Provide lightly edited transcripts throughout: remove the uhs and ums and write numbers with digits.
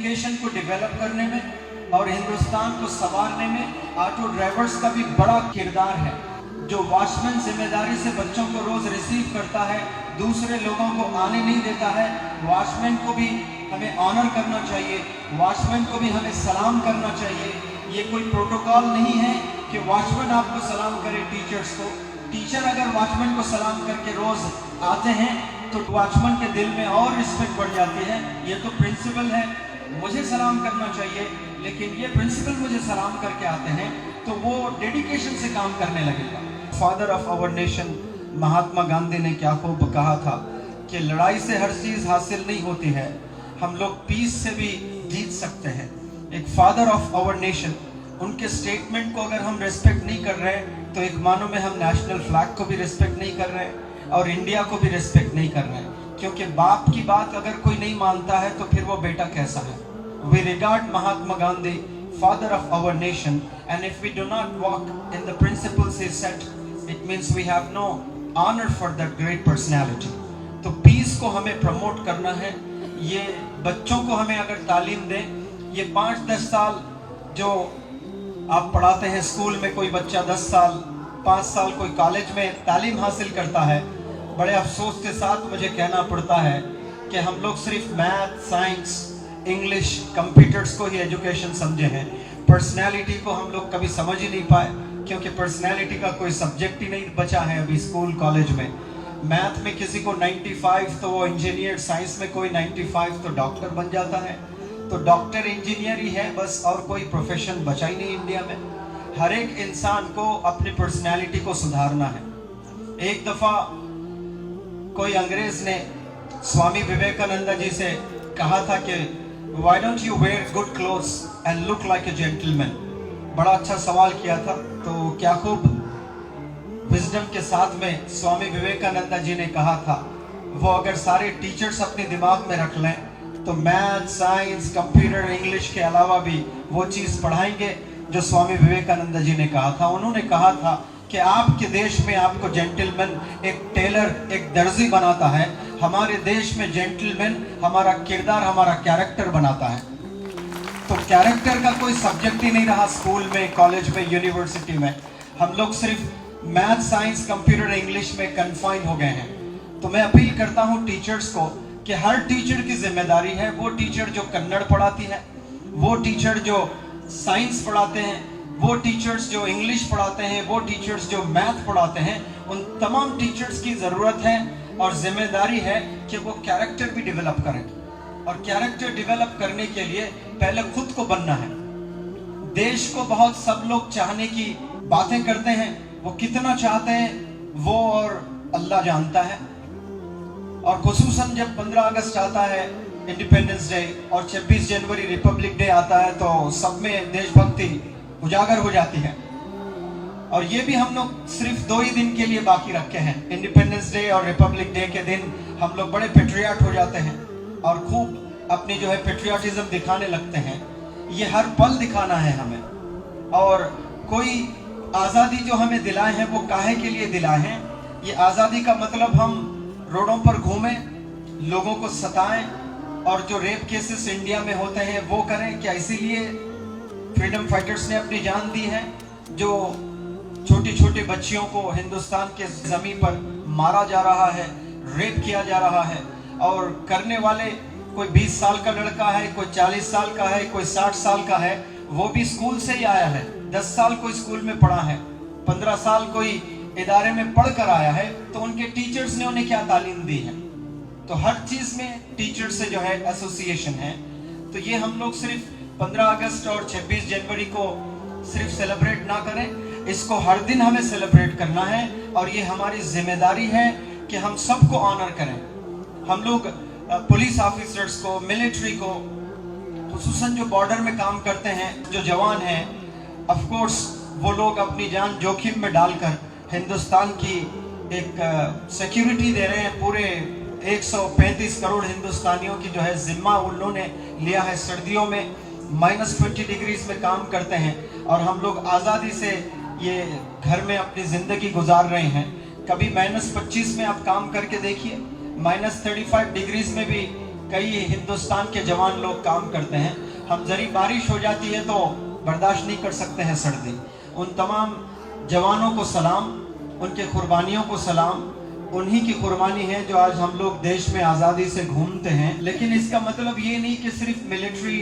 Education को develop करने में और हिंदुस्तान को संवारने में ऑटो ड्राइवर्स का भी बड़ा किरदार है। जो वॉचमैन जिम्मेदारी से बच्चों को रोज रिसीव करता है, दूसरे लोगों को आने नहीं देता है, वॉचमैन को भी हमें ऑनर करना चाहिए, वॉचमैन को भी हमें सलाम करना चाहिए। ये कोई प्रोटोकॉल नहीं है कि वॉचमैन आपको सलाम करे टीचर्स को। टीचर अगर वॉचमैन को सलाम करके रोज आते हैं तो वॉचमैन के दिल में और रिस्पेक्ट बढ़ जाती है। ये तो प्रिंसिपल है, मुझे सलाम करना चाहिए, लेकिन ये प्रिंसिपल मुझे सलाम करके आते हैं तो वो डेडिकेशन से काम करने लगेगा। Father of our nation Mahatma Gandhi ने क्या खूब कहा था कि लड़ाई से हर चीज हासिल नहीं होती है, हम लोग पीस से भी जीत सकते हैं। एक फादर ऑफ आवर नेशन, उनके स्टेटमेंट को अगर हम रेस्पेक्ट नहीं कर रहे तो एक मानो में हम नेशनल फ्लैग को भी रेस्पेक्ट नहीं कर रहे और इंडिया को भी रेस्पेक्ट नहीं कर रहे, क्योंकि बाप की बात अगर कोई नहीं मानता है तो फिर वो बेटा कैसा है। We regard Mahatma Gandhi father of our nation, and if we do not walk in the principles he set, it means we have no honor for that great personality. तो पीस को हमें प्रमोट करना है। ये बच्चों को हमें अगर तालीम दें, ये 5-10 साल जो आप पढ़ाते हैं स्कूल में, कोई बच्चा 10 साल 5 साल कोई कॉलेज में तालीम हासिल करता है, बड़े अफसोस के साथ मुझे कहना पड़ता है कि हम लोग सिर्फ मैथ, साइंस, इंग्लिश, कंप्यूटर्स को ही एजुकेशन समझे हैं। पर्सनैलिटी को हम लोग कभी समझ ही नहीं पाए, क्योंकि पर्सनैलिटी का कोई सब्जेक्ट ही नहीं बचा है अभी स्कूल कॉलेज में। मैथ में किसी को 95 तो वो इंजीनियर, साइंस में कोई 95 तो डॉक्टर बन जाता है। तो डॉक्टर इंजीनियर ही है बस, और कोई प्रोफेशन बचा ही नहीं इंडिया में। हर एक इंसान को अपनी पर्सनैलिटी को सुधारना है। एक दफा कोई अंग्रेज ने स्वामी विवेकानंद जी से कहा था कि Why don't you wear good clothes and look like a gentleman? बड़ा अच्छा सवाल किया था। तो क्या खूब विजडम के साथ में स्वामी विवेकानंद जी ने कहा था, वो अगर सारे टीचर्स अपने दिमाग में रख लें तो मैथ, साइंस, कंप्यूटर, इंग्लिश के अलावा भी वो चीज़ पढ़ाएंगे जो स्वामी विवेकानंद जी ने कहा था। उन्होंने कहा था कि आपके देश में आपको जेंटलमैन एक टेलर, एक दर्जी बनाता है, हमारे देश में जेंटलमैन हमारा किरदार, हमारा कैरेक्टर बनाता है। तो कैरेक्टर का कोई सब्जेक्ट ही नहीं रहा स्कूल में, कॉलेज में, यूनिवर्सिटी में। हम लोग सिर्फ मैथ, साइंस, कंप्यूटर, इंग्लिश में कन्फाइन हो गए हैं। तो मैं अपील करता हूँ टीचर्स को कि हर टीचर की जिम्मेदारी है, वो टीचर जो कन्नड़ पढ़ाती है, वो टीचर जो साइंस पढ़ाते हैं, वो टीचर्स जो इंग्लिश पढ़ाते हैं, वो टीचर्स जो मैथ पढ़ाते हैं, उन तमाम टीचर्स की ज़रूरत है और जिम्मेदारी है कि वो कैरेक्टर भी डेवलप करें। और कैरेक्टर डेवलप करने के लिए पहले खुद को बनना है। देश को बहुत सब लोग चाहने की बातें करते हैं, वो कितना चाहते हैं वो और अल्लाह जानता है। और खुसूसन जब 15 अगस्त आता है, इंडिपेंडेंस डे, और 26 जनवरी रिपब्लिक डे आता है, तो सब में देशभक्ति उजागर हो जाती है। और ये भी हम लोग सिर्फ 2 ही दिन के लिए बाकी रखे हैं। इंडिपेंडेंस डे और रिपब्लिक डे के दिन हम लोग बड़े पेट्रियाट हो जाते हैं और खूब अपनी जो है पेट्रियाटिज्म दिखाने लगते हैं। ये हर पल दिखाना है हमें। और कोई आज़ादी जो हमें दिलाए हैं वो काहे के लिए दिलाए हैं? ये आज़ादी का मतलब हम रोडों पर घूमें, लोगों को सताएं और जो रेप केसेस इंडिया में होते हैं वो करें? क्या इसीलिए फ्रीडम फाइटर्स ने अपनी जान दी है? जो छोटी छोटी बच्चियों को हिंदुस्तान के ज़मीन पर मारा जा रहा है, रेप किया जा रहा है, और करने वाले कोई 20 साल का लड़का है, कोई 40 साल का है, कोई 60 साल का है, वो भी स्कूल से ही आया है। 10 साल कोई स्कूल में पढ़ा है, 15 साल कोई इदारे में पढ़ कर आया है, तो उनके टीचर्स ने उन्हें क्या तालीम दी है? तो हर चीज़ में टीचर से जो है एसोसिएशन है। तो ये हम लोग सिर्फ 15 अगस्त और 26 जनवरी को सिर्फ सेलिब्रेट ना करें, इसको हर दिन हमें सेलिब्रेट करना है। और ये हमारी जिम्मेदारी है कि हम सबको ऑनर करें। हम लोग पुलिस ऑफिसर्स को, मिलिट्री को, खुसूसन जो बॉर्डर में काम करते हैं, जो जवान हैं, ऑफ कोर्स वो लोग अपनी जान जोखिम में डालकर हिंदुस्तान की एक सिक्योरिटी दे रहे हैं। पूरे 135 करोड़ हिंदुस्तानियों की जो है जिम्मा उन्होंने लिया है। सर्दियों में -20 डिग्रीज में काम करते हैं और हम लोग आज़ादी से ये घर में अपनी ज़िंदगी गुजार रहे हैं। कभी -25 में आप काम करके देखिए, -35 डिग्रीज में भी कई हिंदुस्तान के जवान लोग काम करते हैं। हम जरी बारिश हो जाती है तो बर्दाश्त नहीं कर सकते हैं सर्दी। उन तमाम जवानों को सलाम, उनके कुर्बानियों को सलाम। उन्हीं की कुर्बानी है जो आज हम लोग देश में आज़ादी से घूमते हैं। लेकिन इसका मतलब ये नहीं कि सिर्फ मिलिट्री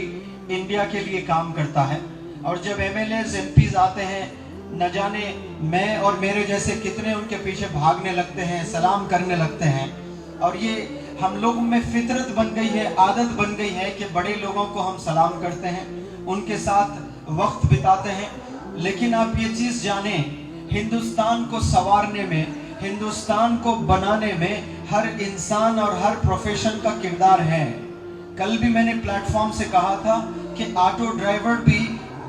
इंडिया के लिए काम करता है। और जब MLAs MPs आते हैं, न जाने मैं और मेरे जैसे कितने उनके पीछे भागने लगते हैं, सलाम करने लगते हैं। और ये हम लोगों में फितरत बन गई है, आदत बन गई है कि बड़े लोगों को हम सलाम करते हैं, उनके साथ वक्त बिताते हैं। लेकिन आप ये चीज़ जाने, हिंदुस्तान को संवारने में, हिंदुस्तान को बनाने में हर इंसान और हर प्रोफेशन का किरदार है। कल भी मैंने प्लेटफॉर्म से कहा था कि ऑटो ड्राइवर भी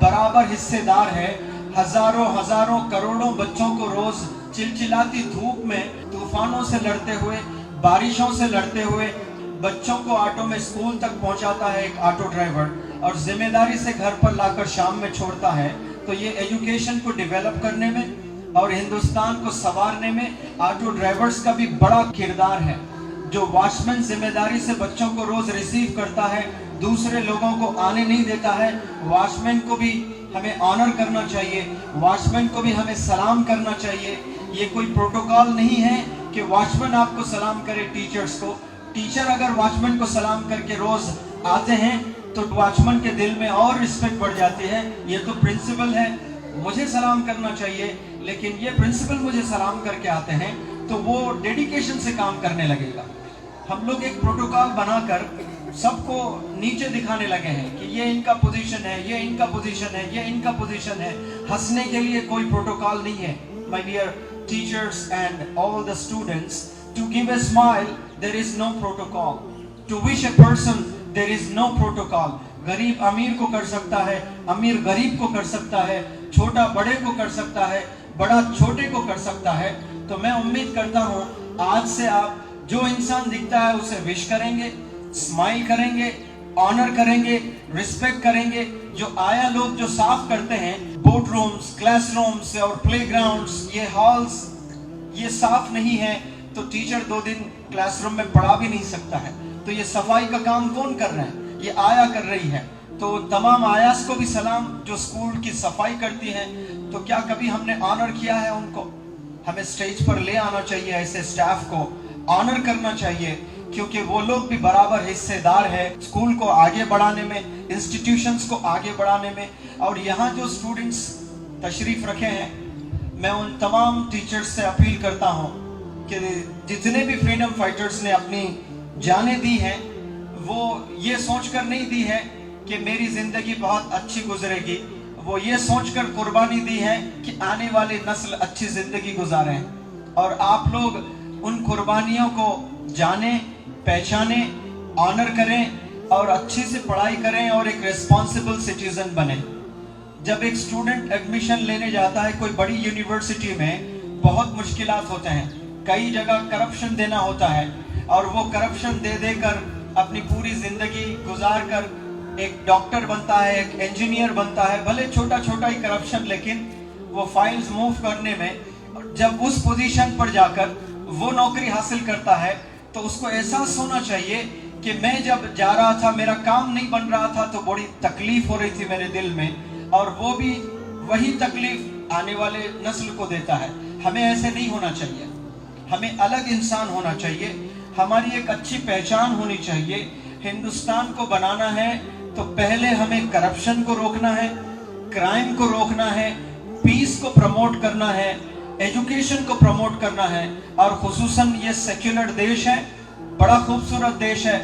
बराबर हिस्सेदार है। हजारों करोड़ों बच्चों को रोज चिलचिलाती धूप में, तूफानों से लड़ते हुए, बारिशों से लड़ते हुए बच्चों को ऑटो में स्कूल तक पहुंचाता है एक ऑटो ड्राइवर, और जिम्मेदारी से घर पर लाकर शाम में छोड़ता है। तो ये एजुकेशन को डेवलप करने में और हिंदुस्तान को संवारने में ऑटो ड्राइवर्स का भी बड़ा किरदार है। जो वॉचमैन जिम्मेदारी से बच्चों को रोज रिसीव करता है, दूसरे लोगों को आने नहीं देता है, वॉचमैन को भी हमें ऑनर करना चाहिए, वॉचमैन को भी हमें सलाम करना चाहिए। ये कोई प्रोटोकॉल नहीं है कि वॉचमैन आपको सलाम करे टीचर्स को। टीचर अगर वॉचमैन को सलाम करके रोज आते हैं तो वॉचमैन के दिल में और रिस्पेक्ट बढ़ जाती है। ये तो प्रिंसिपल है, मुझे सलाम करना चाहिए, लेकिन ये प्रिंसिपल मुझे सलाम करके आते हैं तो वो डेडिकेशन से काम करने लगेगा। हम लोग एक प्रोटोकॉल बनाकर सबको नीचे दिखाने लगे हैं कि ये इनका पोजीशन है, ये इनका पोजीशन है, ये इनका पोजीशन है। हंसने के लिए कोई प्रोटोकॉल नहीं है। My dear teachers and all the students, to give a smile there is no protocol, to wish a person there is no protocol. गरीब अमीर को कर सकता है, अमीर गरीब को कर सकता है, छोटा बड़े को कर सकता है, बड़ा छोटे को कर सकता है। तो मैं उम्मीद करता हूँ आज से आप जो इंसान दिखता है उसे विश करेंगे, स्माइल करेंगे, ऑनर करेंगे, रिस्पेक्ट करेंगे। जो आया लोग जो साफ करते हैं बोर्ड रूम्स, क्लासरूम्स और प्लेग्राउंड्स, ये हॉल्स, ये साफ नहीं है तो टीचर 2 दिन क्लासरूम में पढ़ा भी नहीं सकता है। तो ये सफाई का काम कौन कर रहा है? ये आया कर रही है। तो तमाम आयास को भी सलाम जो स्कूल की सफाई करती हैं। तो क्या कभी हमने ऑनर किया है उनको? हमें स्टेज पर ले आना चाहिए, ऐसे स्टाफ को ऑनर करना चाहिए, क्योंकि वो लोग भी बराबर हिस्सेदार है स्कूल को आगे बढ़ाने में, इंस्टीट्यूशंस को आगे बढ़ाने में। और यहाँ जो स्टूडेंट्स तशरीफ रखे हैं, मैं उन तमाम टीचर्स से अपील करता हूँ कि जितने भी फ्रीडम फाइटर्स ने अपनी जानें दी हैं, वो ये सोचकर नहीं दी है कि मेरी जिंदगी बहुत अच्छी गुजरेगी, वो ये सोचकर कुर्बानी दी है कि आने वाली नस्ल अच्छी जिंदगी गुजारें। और आप लोग उन कुर्बानियों को जानें, पहचानें, ऑनर करें और अच्छी से पढ़ाई करें और एक रिस्पॉन्सिबल सिटीजन बने। जब एक स्टूडेंट एडमिशन लेने जाता है कोई बड़ी यूनिवर्सिटी में, बहुत मुश्किलात होते हैं, कई जगह करप्शन देना होता है, और वो करप्शन दे देकर अपनी पूरी जिंदगी गुजार कर एक डॉक्टर बनता है, एक इंजीनियर बनता है, भले छोटा छोटा ही करप्शन, लेकिन वो फाइल्स मूव करने में जब उस पोजीशन पर जाकर वो नौकरी हासिल करता है तो उसको एहसास होना चाहिए कि मैं जब जा रहा था, मेरा काम नहीं बन रहा था तो बड़ी तकलीफ हो रही थी मेरे दिल में, और वो भी वही तकलीफ आने वाले नस्ल को देता है। हमें ऐसे नहीं होना चाहिए, हमें अलग इंसान होना चाहिए, हमारी एक अच्छी पहचान होनी चाहिए। हिंदुस्तान को बनाना है तो पहले हमें करप्शन को रोकना है, क्राइम को रोकना है, पीस को प्रमोट करना है, एजुकेशन को प्रमोट करना है। और खुसूसन ये सेक्युलर देश है, बड़ा खूबसूरत देश है,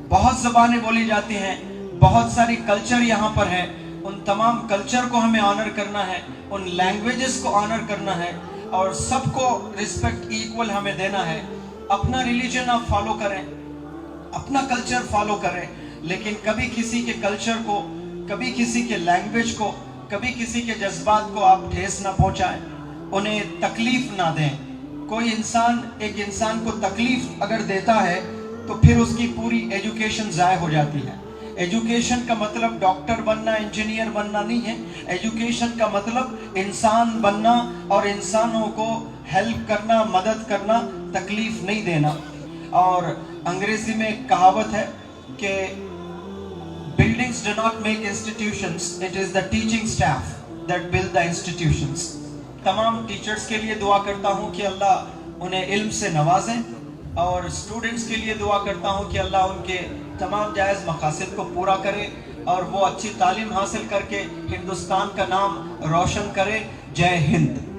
बहुत ज़बानें बोली जाती हैं, बहुत सारी कल्चर यहाँ पर है। उन तमाम कल्चर को हमें ऑनर करना है, उन लैंग्वेजेस को ऑनर करना है, और सबको रिस्पेक्ट इक्वल हमें देना है। अपना रिलीजन आप फॉलो करें, अपना कल्चर फॉलो करें, लेकिन कभी किसी के कल्चर को, कभी किसी के लैंग्वेज को, कभी किसी के जज्बात को आप ठेस ना पहुंचाएं, उन्हें तकलीफ ना दें। कोई इंसान एक इंसान को तकलीफ अगर देता है तो फिर उसकी पूरी एजुकेशन ज़ाय हो जाती है। एजुकेशन का मतलब डॉक्टर बनना, इंजीनियर बनना नहीं है। एजुकेशन का मतलब इंसान बनना और इंसानों को हेल्प करना, मदद करना, तकलीफ नहीं देना। और अंग्रेजी में एक कहावत है कि buildings do not make institutions, it is the teaching staff that build the institutions. तमाम टीचर्स के लिए दुआ करता हूँ कि अल्लाह उन्हें इल्म से नवाजें, और स्टूडेंट्स के लिए दुआ करता हूँ कि अल्लाह उनके तमाम जायज़ मकासद को पूरा करे और वो अच्छी तालीम हासिल करके हिंदुस्तान का नाम रोशन करे। जय हिंद।